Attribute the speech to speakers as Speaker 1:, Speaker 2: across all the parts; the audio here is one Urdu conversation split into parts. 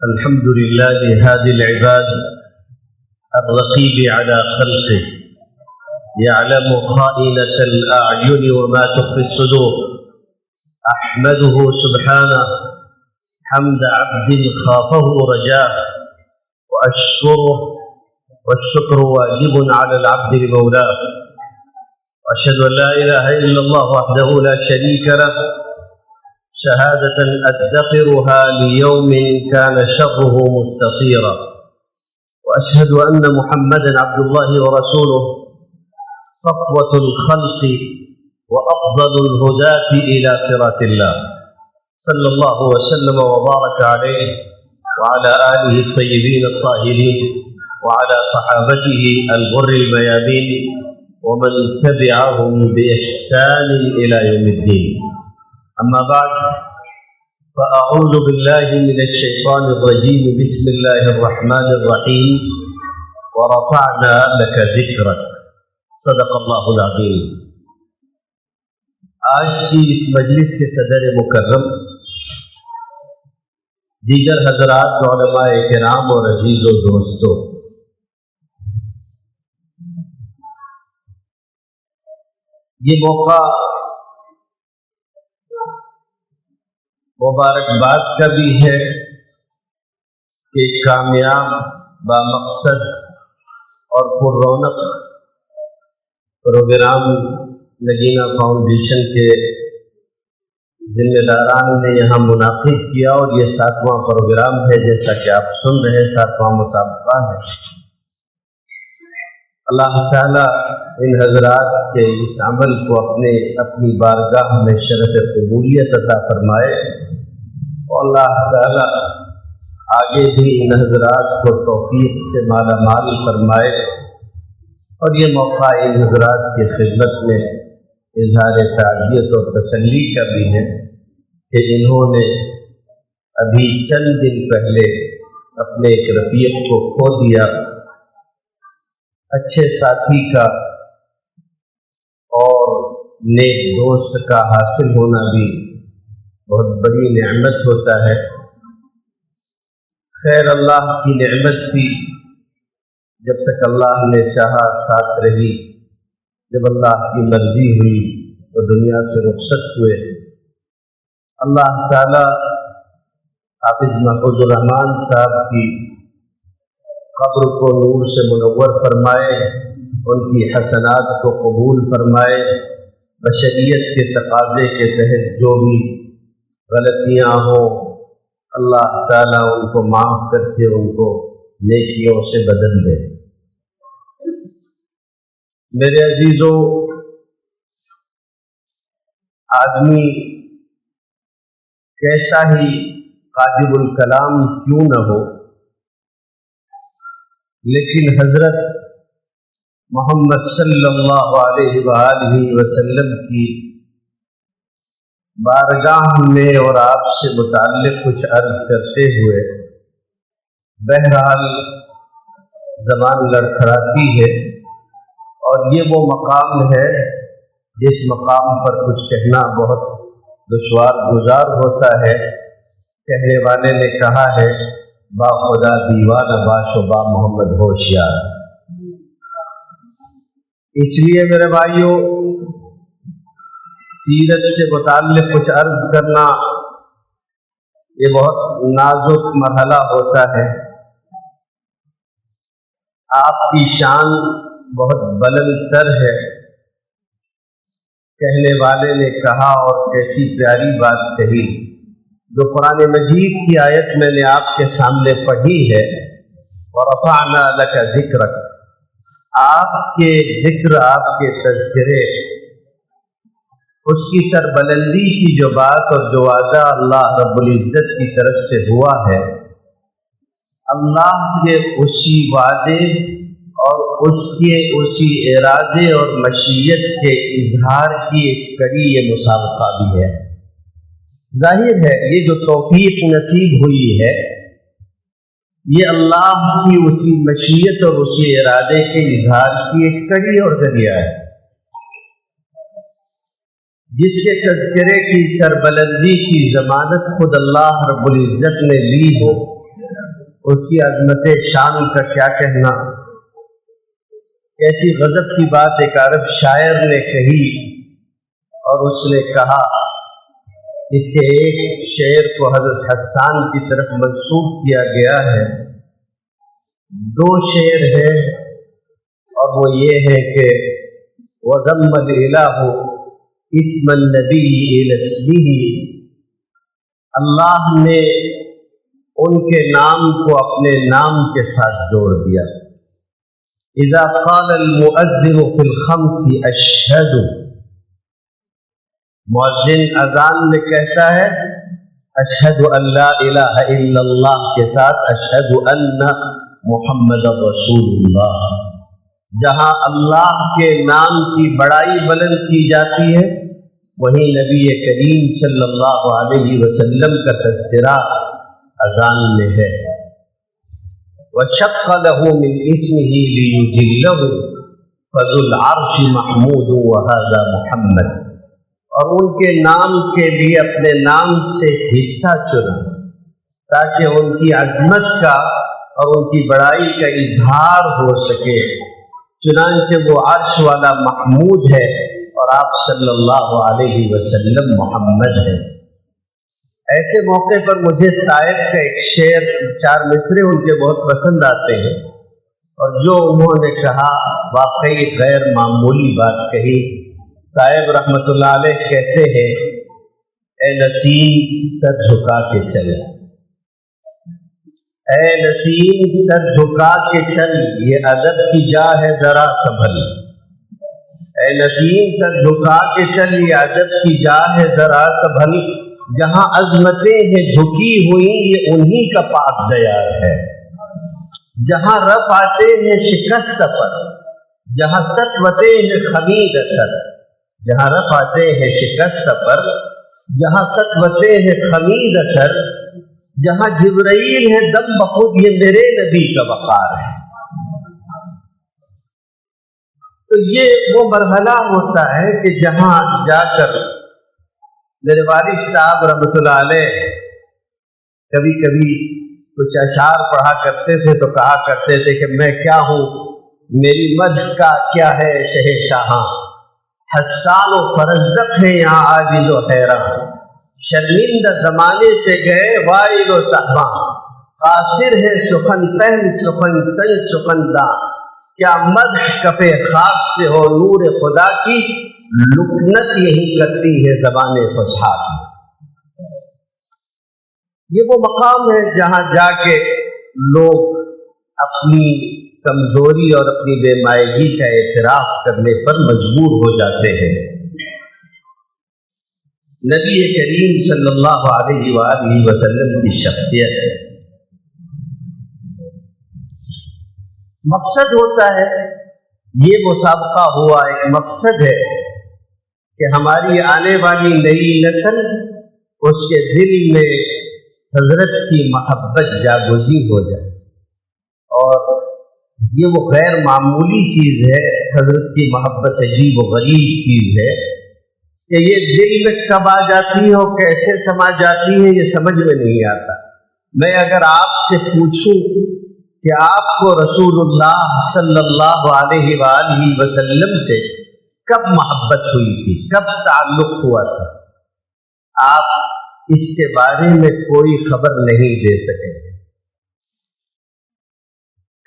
Speaker 1: الحمد لله هادي العباد الرقيب على خلقه يعلم خائنة الأعين وما تخفي الصدور. أحمده سبحانه حمد عبد خافه رجاه، وأشكره والشكر واجب على العبد لمولاه. وأشهد أن لا إله إلا الله وحده لا شريك له شهادة أدخرها ليوم كان شره مستطيرا. وأشهد أن محمدا عبد الله ورسوله صفوة الخلق وأفضل الهداة إلى صراط الله، صلى الله وسلم وبارك عليه وعلى آله الطيبين الطاهرين وعلى صحابته الغر الميامين ومن تبعهم بإحسان إلى يوم الدين. أما بعد، فأعوذ بالله من الشيطان الرجيم. بسم الله الرحمن الرحيم. ورفعنا لك ذكرك. صدق اللہ العظیم. آج کی اس مجلس کے صدر مکرم، دیگر حضرات، علماء کرام اور عزیز و دوستو، یہ موقع مبارکباد کا بھی ہے کہ کامیاب بامقصد اور پر رونق پروگرام نگینہ فاؤنڈیشن کے ذمہ داران نے یہاں منعقد کیا، اور یہ 7واں پروگرام ہے، جیسا کہ آپ سن رہے، 7واں مسابقہ ہے. اللہ تعالیٰ ان حضرات کے اس عمل کو اپنی بارگاہ میں شرف قبولیت عطا فرمائے، اور اللہ تعالیٰ آگے بھی ان حضرات کو توفیق سے مالا مال فرمائے، اور یہ موقع ان حضرات کی خدمت میں اظہار تعزیت اور تسلی کا بھی ہے کہ انہوں نے ابھی چند دن پہلے اپنے ایک رفیق کو کھو دیا. اچھے ساتھی کا اور نیک دوست کا حاصل ہونا بھی بہت بڑی نعمت ہوتا ہے. خیر، اللہ کی نعمت تھی، جب تک اللہ نے چاہا ساتھ رہی. جب اللہ کی مرضی ہوئی تو دنیا سے رخصت ہوئے. اللہ تعالی حافظ محفوظ الرحمان صاحب کی قبر کو نور سے منور فرمائے، ان کی حسنات کو قبول فرمائے. بشریت کے تقاضے کے تحت جو بھی غلطیاں ہوں، اللہ تعالیٰ ان کو معاف کر کے ان کو نیکیوں سے بدل دے. میرے عزیزوں، آدمی کیسا ہی قادر الکلام کیوں نہ ہو، لیکن حضرت محمد صلی اللہ علیہ وآلہ وسلم کی بارگاہ میں اور آپ سے متعلق کچھ عرض کرتے ہوئے، بہرحال زبان لڑکھڑاتی ہے، اور یہ وہ مقام ہے جس مقام پر کچھ کہنا بہت دشوار گزار ہوتا ہے. کہنے والے نے کہا ہے، با خدا دیوانہ باش و با محمد ہوشیار. اس لیے میرے بھائیوں، سیرت سے متعلق کچھ عرض کرنا یہ بہت نازک مرحلہ ہوتا ہے. آپ کی شان بہت بلند تر ہے. کہنے والے نے کہا، اور کیسی پیاری بات کہی، جو قرآن مجید کی آیت میں نے آپ کے سامنے پڑھی ہے، وَرَفَعْنَا لَكَ ذِكْرَكَ. آپ کے ذکر، آپ کے تذکرے، اس کی سربلندی کی جو بات اور جو وعدہ اللہ رب العزت کی طرف سے ہوا ہے، اللہ کے اسی وعدے اور اسی ارادے اور مشیت کے اظہار کی ایک کڑی یہ مسابقہ بھی ہے. ظاہر ہے یہ جو توفیق نصیب ہوئی ہے، یہ اللہ کی اسی مشیت اور اسی ارادے کے اظہار کی ایک کڑی اور ذریعہ ہے. جس کے تذکرے کی سربلندی کی ضمانت خود اللہ رب العزت نے لی ہو، اس کی عظمت شان کا کیا کہنا. کیسی غضب کی بات ایک عرب شاعر نے کہی، اور اس نے کہا، اس کے ایک شعر کو حضرت حسان کی طرف منسوب کیا گیا ہے. دو شعر ہیں، اور وہ یہ ہے کہ وَضَمَّ الْإِلَٰهُ اسْمَ النَّبِيِّ إِلَى اسْمِهِ، اللہ نے ان کے نام کو اپنے نام کے ساتھ جوڑ دیا. اذا قال المؤذن في الخمس اشهد، مؤذن اذان میں کہتا ہے اشہد ان لا الہ الا اللہ کے ساتھ اشہد ان محمد رسول اللہ. جہاں اللہ کے نام کی بڑائی بلند کی جاتی ہے، وہیں نبی کریم صلی اللہ علیہ وسلم کا تذکرہ اذان میں ہے. وَشَقَّ لَهُ مِنْ اسْمِهِ لِيُجِلَّهُ فَذُو الْعَرْشِ مَحْمُودٌ وَهَذَا مُحَمَّدٌ، اور ان کے نام کے لیے اپنے نام سے حصہ چنا تاکہ ان کی عظمت کا اور ان کی بڑائی کا اظہار ہو سکے. چنانچہ وہ عرش والا محمود ہے اور آپ صلی اللہ علیہ وسلم محمد ہے. ایسے موقع پر مجھے طائف کا ایک شعر، 4 مصرے ان کے بہت پسند آتے ہیں، اور جو انہوں نے کہا واقعی غیر معمولی بات کہی. طائف رحمۃ اللہ علیہ کہتے ہیں، اے نسیم سر جھکا کے چل، اے نسیم سر جھکا کے چل، یہ ادب کی جا ہے ذرا سنبھل. اے نسیم سر جھکا کے چل، یہ ادب کی جا ہے ذرا سنبھل. جہاں عظمتیں ہیں جھکی ہوئی یہ انہی کا پاک دیار ہے. جہاں رف آتے ہیں شکست پر، جہاں سطوتیں ہیں خمید اثر. جہاں رف آتے ہیں شکست پر، جہاں سطوتیں ہیں خمید اثر. جہاں جبرائیل ہے دم بخود یہ میرے نبی کا وقار ہے. تو یہ وہ مرحلہ ہوتا ہے کہ جہاں جا کر میرے والد صاحب رحمۃ اللہ علیہ کبھی کبھی کچھ اشعار پڑھا کرتے تھے تو کہا کرتے تھے کہ میں کیا ہوں، میری مدح کا کیا ہے شہنشاہاں. حسان و فرزدق ہے یہاں عاجز و حیران. شرمندہ زمانے سے گئے وائل و صحباں. قاصر ہے سخن پہن سخن سن سخندہ. کیا مدح کفے خاک سے ہو نور خدا کی، لکنت یہی کرتی ہے زبان فصحا کی. یہ وہ مقام ہے جہاں جا کے لوگ اپنی کمزوری اور اپنی بے مائگی کا اعتراف کرنے پر مجبور ہو جاتے ہیں. نبی کریم صلی اللہ علیہ وآلہ وسلم کی شخصیت ہے. مقصد ہوتا ہے، یہ مسابقہ ہوا ایک مقصد ہے کہ ہماری آنے والی نئی نسل اس کے دل میں حضرت کی محبت جاگزی ہو جائے. اور یہ وہ غیر معمولی چیز ہے، حضرت کی محبت عجیب و غریب چیز ہے کہ یہ دل میں کب آ جاتی ہے اور کیسے سما جاتی ہے یہ سمجھ میں نہیں آتا. میں اگر آپ سے پوچھوں کہ آپ کو رسول اللہ صلی اللہ علیہ وآلہ وسلم سے کب محبت ہوئی تھی، کب تعلق ہوا تھا، آپ اس کے بارے میں کوئی خبر نہیں دے سکیں گے.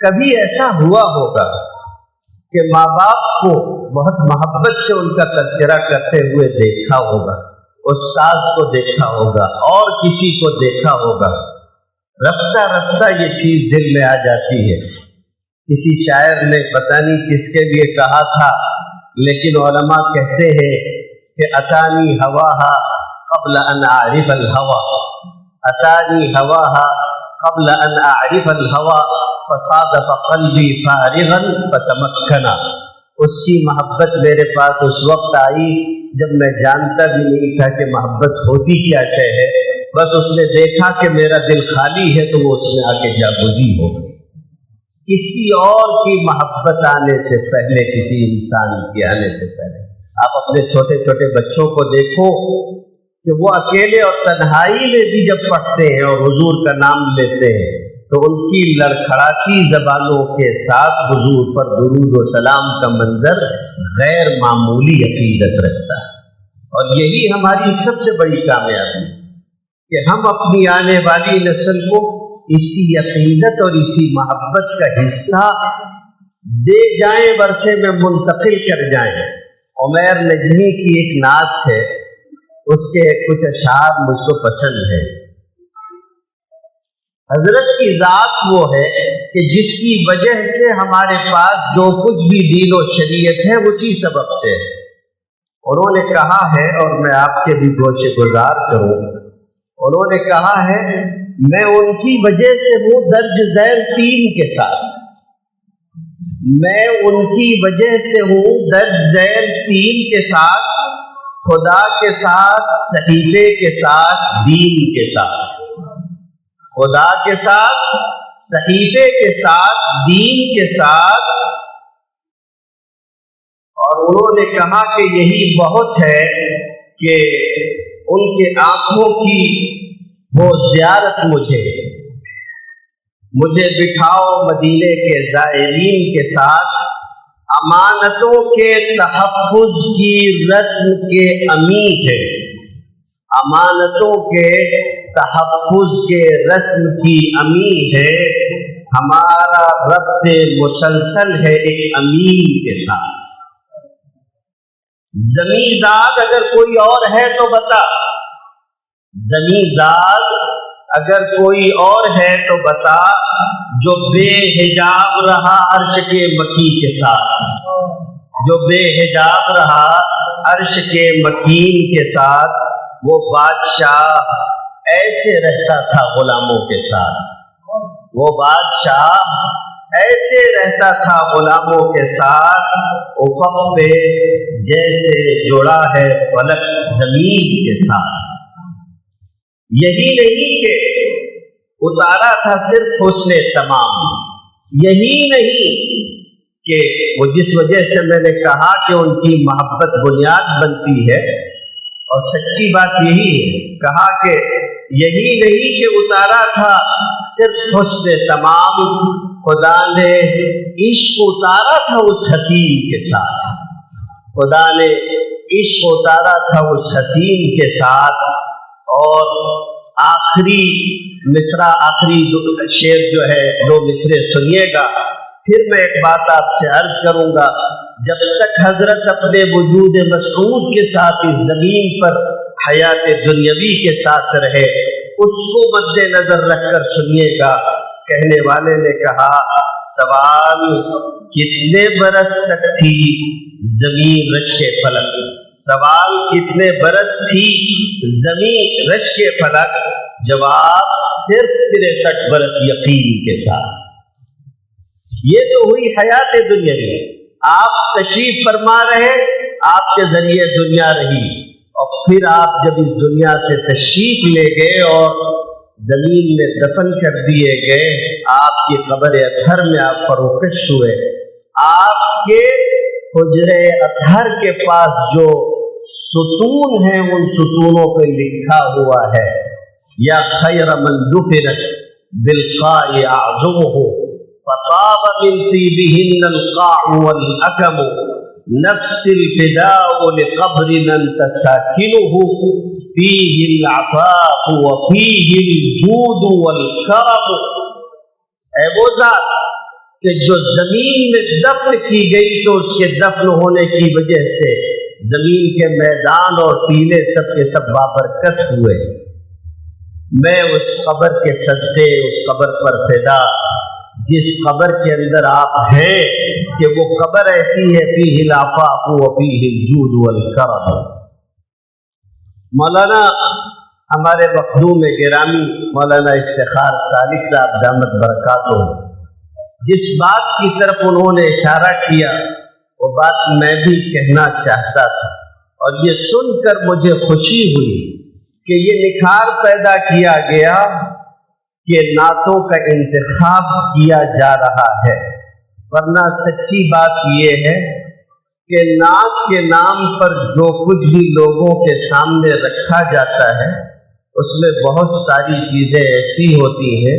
Speaker 1: کبھی ایسا ہوا ہوگا کہ ماں باپ کو بہت محبت سے ان کا تذکرہ کرتے ہوئے دیکھا ہوگا، استاد کو دیکھا ہوگا اور کسی کو دیکھا ہوگا. رفتہ رفتہ یہ چیز دل میں آ جاتی ہے. کسی شاعر نے پتہ نہیں کس کے لیے کہا تھا، لیکن علماء کہتے ہیں کہ اتانی ہواہا قبل ان اعرف الہوا، اتانی ہواہا قبل ان اعرف الہوا فصادف قلبی فارغا فتمکنا. اس کی محبت میرے پاس اس وقت آئی جب میں جانتا بھی نہیں تھا کہ محبت ہوتی کیا شے ہے. بس اس نے دیکھا کہ میرا دل خالی ہے تو وہ اس میں آ کے جاگزی ہو گئی. کسی اور کی محبت آنے سے پہلے، کسی انسان کے آنے سے پہلے، آپ اپنے چھوٹے چھوٹے بچوں کو دیکھو کہ وہ اکیلے اور تنہائی میں بھی جب پڑھتے ہیں اور حضور کا نام لیتے ہیں تو ان کی لڑکھڑاتی زبانوں کے ساتھ حضور پر درود و سلام کا منظر غیر معمولی عقیدت رکھتا ہے۔ اور یہی ہماری سب سے بڑی کامیابی ہے کہ ہم اپنی آنے والی نسل کو اسی عقیدت اور اسی محبت کا حصہ دے جائیں، ورثے میں منتقل کر جائیں۔ عمیر نجمی کی ایک نعت ہے، اس کے کچھ اشعار مجھ کو پسند ہے۔ حضرت کی ذات وہ ہے کہ جس کی وجہ سے ہمارے پاس جو کچھ بھی دین و شریعت ہے اسی سبب سے ہے۔ انہوں نے کہا ہے، اور میں آپ کے بھی گوشے گزار کروں، انہوں نے کہا ہے میں ان کی وجہ سے ہوں درج ذیل 3 کے ساتھ، میں ان کی وجہ سے ہوں درج ذیل 3 کے ساتھ، خدا کے ساتھ، صحیفے کے ساتھ، دین کے ساتھ، خدا کے ساتھ، صحیفے کے ساتھ، دین کے ساتھ۔ اور انہوں نے کہا کہ یہی بہت ہے کہ ان کے آنکھوں کی وہ زیارت مجھے بٹھاؤ مدینے کے زائرین کے ساتھ، امانتوں کے تحفظ کی رسم کے امین ہے، امانتوں کے تحفظ کے رسم کی امین ہے، ہمارا ربط مسلسل ہے ایک امین کے ساتھ۔ زمیندار اگر کوئی اور ہے تو بتا، زمیندار اگر کوئی اور ہے تو بتا، جو بے حجاب رہا عرش کے مکی کے ساتھ، جو بے حجاب رہا عرش کے مکین کے ساتھ، وہ بادشاہ ایسے رہتا تھا غلاموں کے ساتھ، وہ بادشاہ ایسے رہتا تھا غلاموں کے ساتھ، افق پہ جیسے جڑا ہے فلک زمین کے ساتھ۔ یہی نہیں کہ اتارا تھا صرف حسن تمام، یہی نہیں کہ وہ جس وجہ سے میں نے کہا کہ ان کی محبت بنیاد بنتی ہے، اور سچی بات یہی ہے، کہا کہ یہی نہیں کہ اتارا تھا صرف حسن تمام، خدا نے عشق اتارا تھا اس حکیم کے ساتھ، خدا نے عشق اتارا تھا اس حکیم کے ساتھ۔ اور آخری مصرع، آخری شعر جو ہے، 2 مصرے سنیے گا، پھر میں ایک بات آپ سے عرض کروں گا۔ جب تک حضرت اپنے وجود مسعود کے ساتھ اس زمین پر حیات دنیاوی کے ساتھ رہے، اس کو مد نظر رکھ کر سنیے گا۔ کہنے والے نے کہا، سوال کتنے برس تک تھی زمین رشک فلک، سوال کتنے برس تھی زمین رشک فلک، جواب صرف 63 برس یقین کے ساتھ۔ یہ تو ہوئی حیات دنیاوی، آپ تشریف فرما رہے، آپ کے ذریعے دنیا رہی، اور پھر آپ جب اس دنیا سے تشریف لے گئے اور زمین میں دفن کر دیے گئے، آپ کی قبر اطہر میں آپ فروکش ہوئے، آپ کے حجرے اطہر کے پاس جو ستون ہیں ان ستونوں پہ لکھا ہوا ہے، یا خیر من دفنت بالقاء اعظمه فطاب من طيبهن القاع والاكم، نفس الفداء لقبر من تساكنه فيه العفاف وفيه الجود والكرم۔ اے وہ ذات کہ جو زمین میں دفن کی گئی تو اس کے دفن ہونے کی وجہ سے زمین کے میدان اور ٹیلے سب کے سب بابرکت ہوئے، میں اس قبر کے صدقے، اس قبر پر فدا، جس قبر کے اندر آپ ہیں کہ وہ قبر ایسی ہے، فیہ العفاف وفیہ الجود والکرم۔ مولانا ہمارے مخدوم گرامی مولانا افتخار سالک صاحب دامت برکاتہ، جس بات کی طرف انہوں نے اشارہ کیا وہ بات میں بھی کہنا چاہتا تھا، اور یہ سن کر مجھے خوشی ہوئی کہ یہ نکھار پیدا کیا گیا کہ نعتوں کا انتخاب کیا جا رہا ہے، ورنہ سچی بات یہ ہے کہ نعت کے نام پر جو کچھ بھی لوگوں کے سامنے رکھا جاتا ہے اس میں بہت ساری چیزیں ایسی ہوتی ہیں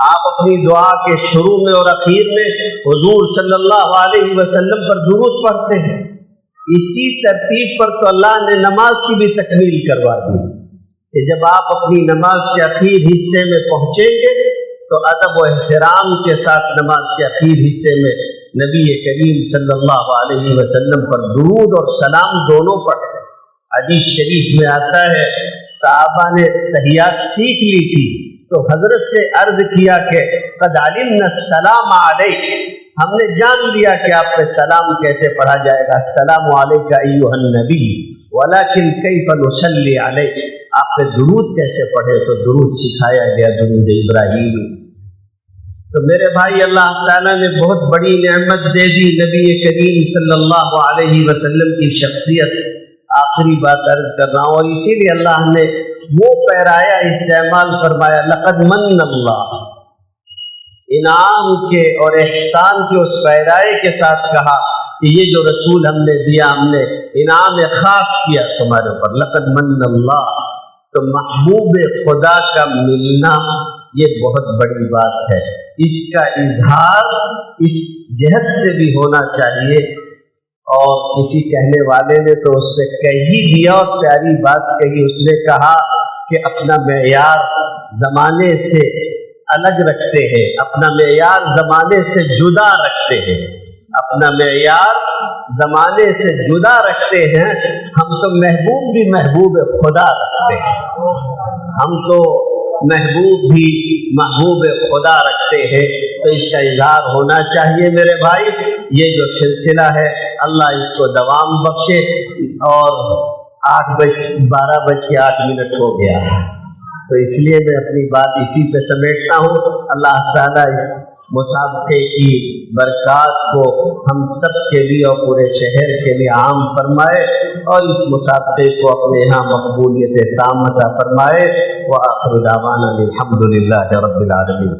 Speaker 1: آپ اپنی دعا کے شروع میں اور اخیر میں حضور صلی اللہ علیہ وسلم پر درود پڑھتے ہیں۔ اسی ترتیب پر تو اللہ نے نماز کی بھی تکمیل کروا دی کہ جب آپ اپنی نماز کے اخیر حصے میں پہنچیں گے تو ادب و احترام کے ساتھ نماز کے اخیر حصے میں نبی کریم صلی اللہ علیہ وسلم پر درود اور سلام دونوں پڑھیں۔ حدیث شریف میں آتا ہے صحابہ نے تحیات سیکھ لی تھی تو حضرت سے عرض کیا کہ قد علمنا السلام علیک، ہم نے جان لیا کہ آپ پہ سلام کیسے پڑھا جائے گا، السلام علیک ایھا النبی ولکن کیف نصلی علیک، آپ پہ درود کیسے پڑھے تو درود سکھایا گیا، درود ابراہیم۔ تو میرے بھائی، اللہ تعالیٰ نے بہت بڑی نعمت دے دی نبی کریم صلی اللہ علیہ وسلم کی شخصیت۔ آخری بات عرض کر رہا ہوں، اور اسی لیے اللہ نے وہ پیرایا استعمال فرمایا، لقد من اللہ، انعام کے اور احسان کے اس پیرائے کے ساتھ کہا کہ یہ جو رسول ہم نے دیا، ہم نے انعام خاص کیا تمہارے اوپر، لقد من اللہ۔ تو محبوب خدا کا ملنا یہ بہت بڑی بات ہے، اس کا اظہار اس جہت سے بھی ہونا چاہیے۔ اور کسی کہنے والے نے تو اس سے کہہ ہی دیا اور پیاری بات کہی، اس نے کہا کہ اپنا معیار زمانے سے الگ رکھتے ہیں، اپنا معیار زمانے سے جدا رکھتے ہیں، اپنا معیار زمانے سے جدا رکھتے ہیں، ہم تو محبوب بھی محبوب خدا رکھتے ہیں، ہم تو محبوب بھی محبوب خدا رکھتے ہیں۔ تو اس کا اظہار ہونا چاہیے میرے بھائی۔ یہ جو سلسلہ ہے اللہ اس کو دوام بخشے۔ اور 12:08 ہو گیا، تو اس لیے میں اپنی بات اسی پہ سمیٹتا ہوں۔ اللہ تعالیٰ اس مسابقے کی برکات کو ہم سب کے لیے اور پورے شہر کے لیے عام فرمائے، اور اس مسابقے کو اپنے یہاں مقبولیت تام عطا فرمائے۔ وآخر دعوانا الحمد للہ رب العالمین۔